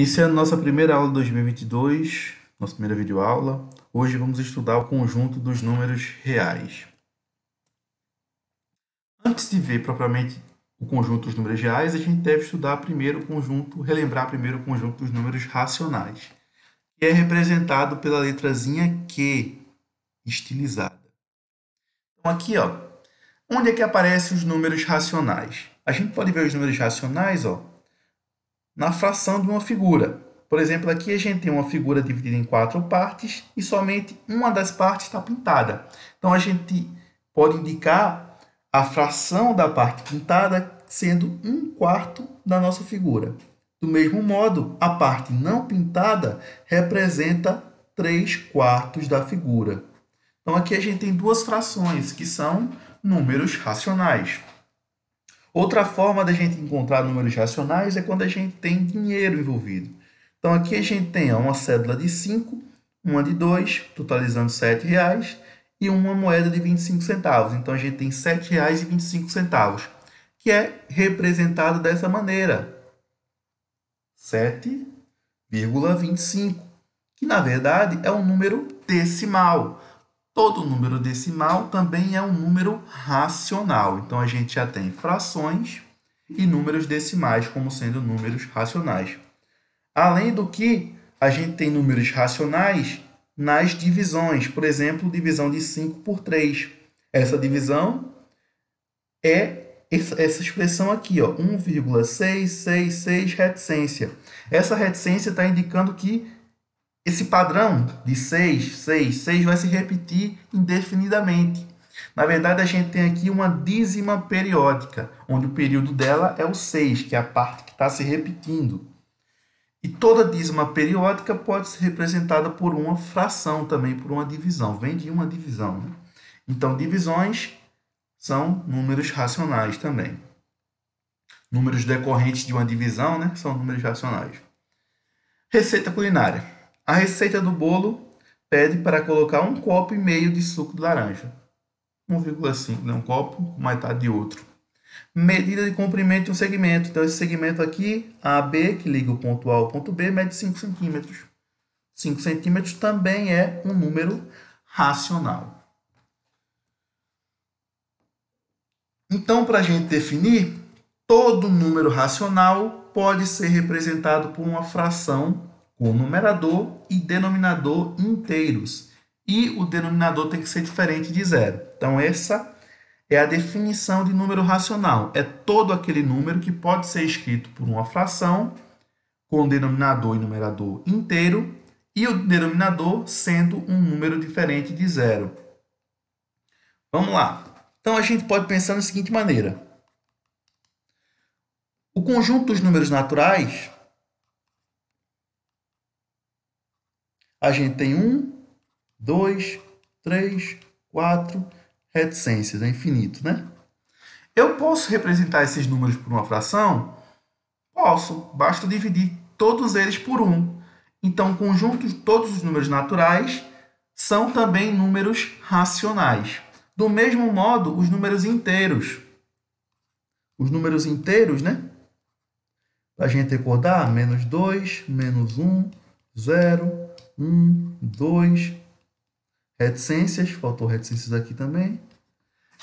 Iniciando nossa primeira aula de 2022, nossa primeira videoaula, hoje vamos estudar o conjunto dos números reais. Antes de ver propriamente o conjunto dos números reais, a gente deve estudar primeiro o conjunto, relembrar primeiro o conjunto dos números racionais, que é representado pela letrazinha Q, estilizada. Então aqui, ó, onde é que aparecem os números racionais? A gente pode ver os números racionais, ó, na fração de uma figura. Por exemplo, aqui a gente tem uma figura dividida em 4 partes e somente uma das partes está pintada. Então, a gente pode indicar a fração da parte pintada sendo 1/4 da nossa figura. Do mesmo modo, a parte não pintada representa 3/4 da figura. Então, aqui a gente tem duas frações, que são números racionais. Outra forma da gente encontrar números racionais é quando a gente tem dinheiro envolvido. Então, aqui a gente tem uma cédula de 5, uma de 2, totalizando R$ 7,00, e uma moeda de 25 centavos. Então, a gente tem R$ 7,25, que é representado dessa maneira. 7,25, que na verdade é um número decimal. Todo número decimal também é um número racional. Então, a gente já tem frações e números decimais como sendo números racionais. Além do que, a gente tem números racionais nas divisões. Por exemplo, divisão de 5 por 3. Essa divisão é essa expressão aqui, ó, 1,666 reticência. Essa reticência está indicando que esse padrão de 6, 6, 6 vai se repetir indefinidamente. Na verdade, a gente tem aqui uma dízima periódica, onde o período dela é o 6, que é a parte que está se repetindo. E toda dízima periódica pode ser representada por uma fração também, por uma divisão. Vem de uma divisão, né? Então, divisões são números racionais também. Números decorrentes de uma divisão, né, são números racionais. Receita culinária. A receita do bolo pede para colocar 1,5 copo de suco de laranja. 1,5 de um copo, metade de outro. Medida de comprimento de um segmento. Então, esse segmento aqui, AB, que liga o ponto A ao ponto B, mede 5 centímetros. 5 centímetros também é um número racional. Então, para a gente definir, todo número racional pode ser representado por uma fração com numerador e denominador inteiros. E o denominador tem que ser diferente de zero. Então, essa é a definição de número racional. É todo aquele número que pode ser escrito por uma fração com denominador e numerador inteiro e o denominador sendo um número diferente de zero. Vamos lá. Então, a gente pode pensar da seguinte maneira. O conjunto dos números naturais, a gente tem 1, 2, 3, 4 reticências, é infinito, né? Eu posso representar esses números por uma fração? Posso, basta dividir todos eles por 1. Então, o conjunto de todos os números naturais são também números racionais. Do mesmo modo, os números inteiros. Os números inteiros, né? Para a gente recordar, menos 2, menos 1, 0, 1, 2, reticências, faltou reticências aqui também.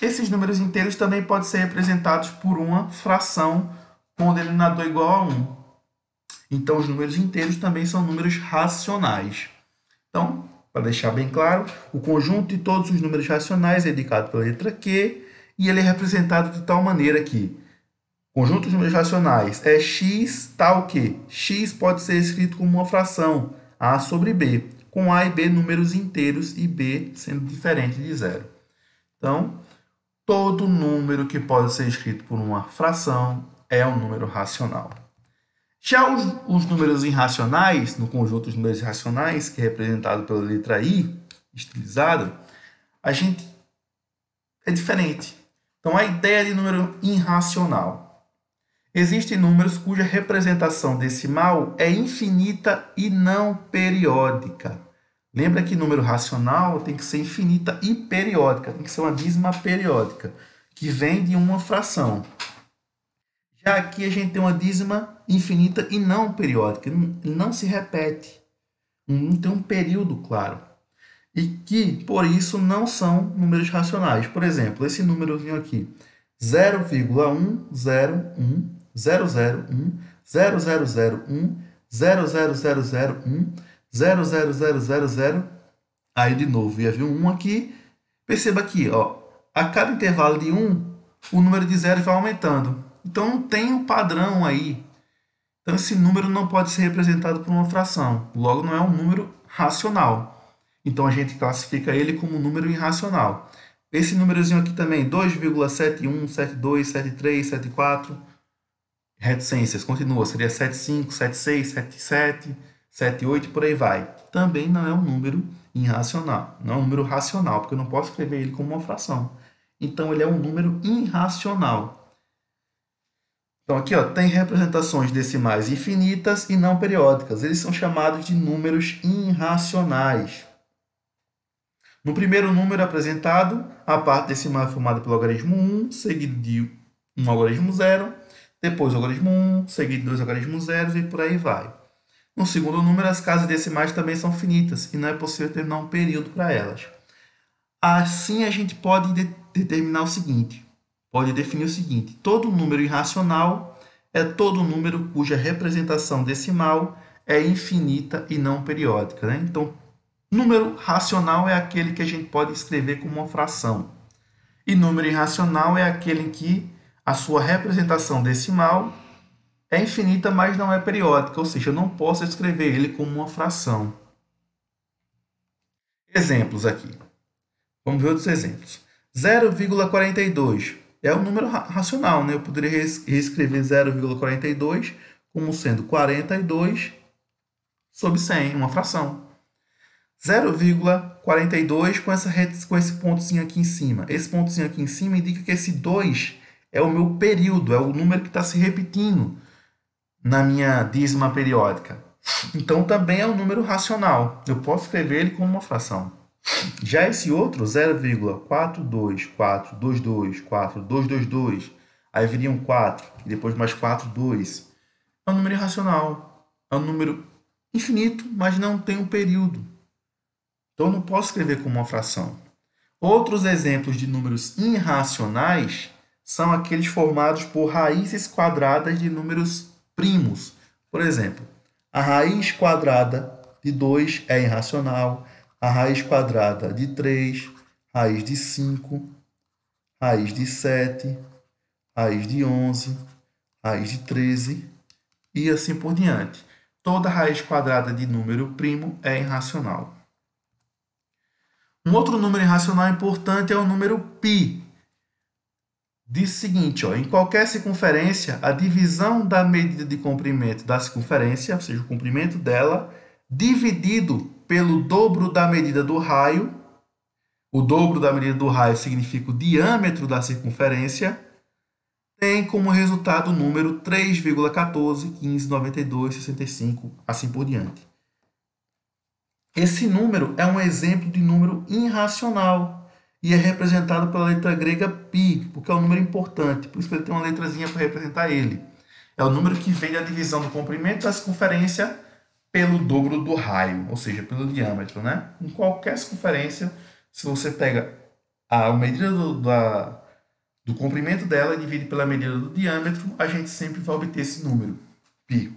Esses números inteiros também podem ser representados por uma fração com o denominador igual a 1. Então, os números inteiros também são números racionais. Então, para deixar bem claro, o conjunto de todos os números racionais é indicado pela letra Q e ele é representado de tal maneira que o conjunto dos números racionais é x tal que x pode ser escrito como uma fração, a sobre b, com a e b números inteiros e b sendo diferente de zero. Então, todo número que pode ser escrito por uma fração é um número racional. Já os números irracionais, no conjunto dos números irracionais, que é representado pela letra I, estilizado, a gente é diferente. Então, a ideia de número irracional. Existem números cuja representação decimal é infinita e não periódica. Lembra que número racional tem que ser infinita e periódica, tem que ser uma dízima periódica, que vem de uma fração. Já aqui a gente tem uma dízima infinita e não periódica, não se repete, não tem um período claro. E que, por isso, não são números racionais. Por exemplo, esse númerozinho aqui, 0,101, 001, 0001, 00001, 00000, aí de novo, ia vir um 1 aqui. Perceba aqui, ó, a cada intervalo de 1, o número de zeros vai aumentando. Então, não tem um padrão aí. Então, esse número não pode ser representado por uma fração. Logo, não é um número racional. Então, a gente classifica ele como um número irracional. Esse númerozinho aqui também, 2,71, 72, 73, 74, reticências, continua, seria 75, 76, 77, 78, por aí vai. Também não é um número irracional, não é um número racional, porque eu não posso escrever ele como uma fração. Então, ele é um número irracional. Então, aqui ó, tem representações decimais infinitas e não periódicas. Eles são chamados de números irracionais. No primeiro número apresentado, a parte decimal é formada pelo algarismo 1, seguido de um algarismo 0, depois o algarismo 1, seguido de dois algarismos 0 e por aí vai. No segundo número, as casas decimais também são finitas e não é possível determinar um período para elas. Assim, a gente pode determinar o seguinte, pode definir o seguinte: todo número irracional é todo número cuja representação decimal é infinita e não periódica, né? Então, número racional é aquele que a gente pode escrever como uma fração. E número irracional é aquele em que a sua representação decimal é infinita, mas não é periódica, ou seja, eu não posso escrever ele como uma fração. Exemplos aqui. Vamos ver outros exemplos. 0,42 é um número racional, né? Eu poderia reescrever 0,42 como sendo 42 sobre 100, uma fração. 0,42 com esse pontozinho aqui em cima. Esse pontozinho aqui em cima indica que esse 2 é o meu período, é o número que está se repetindo na minha dízima periódica. Então, também é um número racional. Eu posso escrever ele como uma fração. Já esse outro, 0,42422422, aí viria um 4, e depois mais 4, 2. É um número irracional. É um número infinito, mas não tem um período. Então, eu não posso escrever como uma fração. Outros exemplos de números irracionais são aqueles formados por raízes quadradas de números primos. Por exemplo, a raiz quadrada de 2 é irracional, a raiz quadrada de 3, raiz de 5, raiz de 7, raiz de 11, raiz de 13 e assim por diante. Toda raiz quadrada de número primo é irracional. Um outro número irracional importante é o número π. Diz o seguinte, ó, em qualquer circunferência, a divisão da medida de comprimento da circunferência, ou seja, o comprimento dela, dividido pelo dobro da medida do raio, o dobro da medida do raio significa o diâmetro da circunferência, tem como resultado o número 3,14, 15, 92, 65, assim por diante. Esse número é um exemplo de número irracional e é representado pela letra grega π, porque é um número importante, por isso que ele tem uma letrazinha para representar ele. É o número que vem da divisão do comprimento da circunferência pelo dobro do raio, ou seja, pelo diâmetro, né? Em qualquer circunferência, se você pega a medida do comprimento dela e divide pela medida do diâmetro, a gente sempre vai obter esse número, π.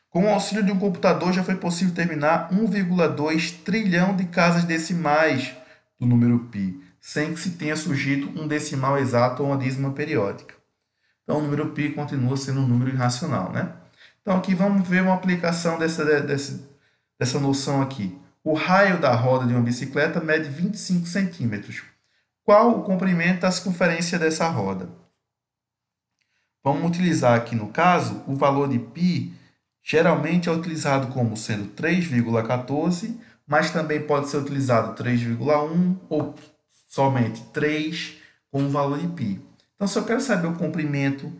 Com o auxílio de um computador, já foi possível terminar 1,2 trilhão de casas decimais do número π, sem que se tenha surgido um decimal exato ou uma dízima periódica. Então, o número π continua sendo um número irracional, né? Então, aqui vamos ver uma aplicação dessa noção aqui. O raio da roda de uma bicicleta mede 25 centímetros. Qual o comprimento da circunferência dessa roda? Vamos utilizar aqui, no caso, o valor de π, geralmente é utilizado como sendo 3,14, mas também pode ser utilizado 3,1 ou somente 3 como valor de π. Então, se eu quero saber o comprimento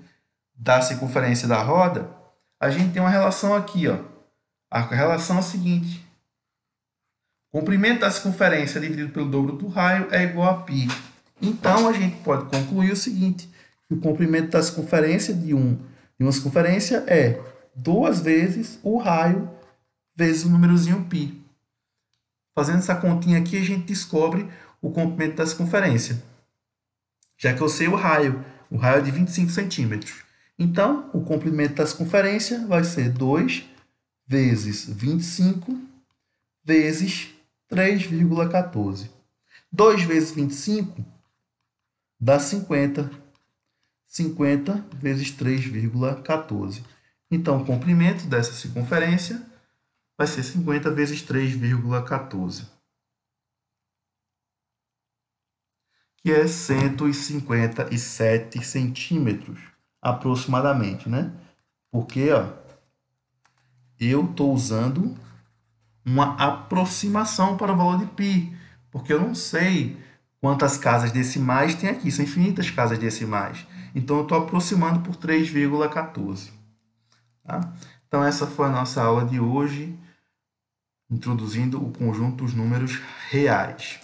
da circunferência da roda, a gente tem uma relação aqui, ó. A relação é a seguinte: o comprimento da circunferência dividido pelo dobro do raio é igual a π. Então, a gente pode concluir o seguinte: que o comprimento da circunferência de E uma circunferência é 2 vezes o raio vezes o númerozinho π. Fazendo essa continha aqui, a gente descobre o comprimento da circunferência. Já que eu sei o raio é de 25 centímetros. Então, o comprimento da circunferência vai ser 2 vezes 25 vezes 3,14. 2 vezes 25 dá 50. 50 vezes 3,14. Então, o comprimento dessa circunferência vai ser 50 vezes 3,14. Que é 157 centímetros, aproximadamente, né? Porque, ó, eu estou usando uma aproximação para o valor de π, porque eu não sei quantas casas decimais tem aqui, são infinitas casas decimais. Então, eu estou aproximando por 3,14. Tá? Então, essa foi a nossa aula de hoje, introduzindo o conjunto dos números reais.